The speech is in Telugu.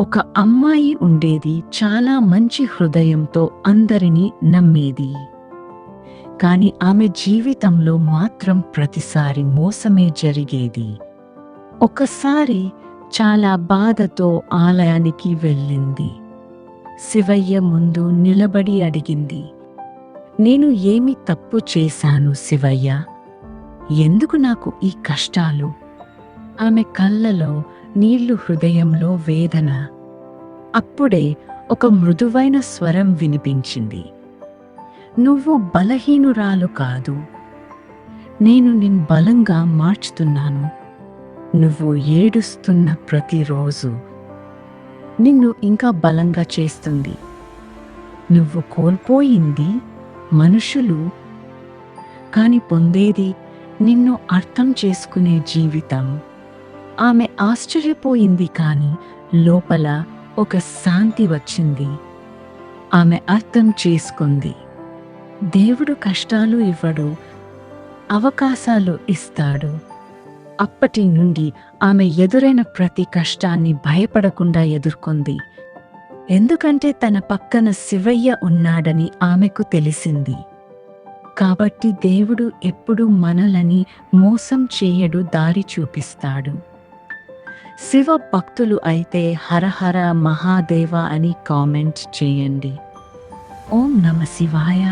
ఒక అమ్మాయి ఉండేది, చాలా మంచి హృదయంతో అందరినీ నమ్మేది. కాని ఆమె జీవితంలో మాత్రం ప్రతిసారి మోసమే జరిగేది. ఒకసారి చాలా బాధతో ఆలయానికి వెళ్ళింది. శివయ్య ముందు నిలబడి అడిగింది, నేను ఏమి తప్పు చేశాను శివయ్య? ఎందుకు నాకు ఈ కష్టాలు? ఆమె కళ్ళలో నీళ్లు, హృదయంలో వేదన. అప్పుడే ఒక మృదువైన స్వరం వినిపించింది, నువ్వు బలహీనురాలు కాదు, నేను నిన్ను బలంగా మార్చుతున్నాను. నువ్వు ఏడుస్తున్న ప్రతిరోజు నిన్ను ఇంకా బలంగా చేస్తుంది. నువ్వు కోల్పోయింది మనుషులు, కాని పొందేది నిన్ను అర్థం చేసుకునే జీవితం. ఆమె ఆశ్చర్యపోయింది, కాని లోపల ఒక శాంతి వచ్చింది. ఆమె అర్థం చేసుకుంది, దేవుడు కష్టాలు ఇవ్వడు, అవకాశాలు ఇస్తాడు. అప్పటి నుండి ఆమె ఎదురైన ప్రతి కష్టాన్ని భయపడకుండా ఎదుర్కొంది. ఎందుకంటే తన పక్కన శివయ్య ఉన్నాడని ఆమెకు తెలిసింది. కాబట్టి దేవుడు ఎప్పుడూ మనలని మోసం చేయడు, దారి చూపిస్తాడు. శివ భక్తులు అయితే హరహర మహాదేవ అని కామెంట్ చేయండి. ఓం నమ శివాయ.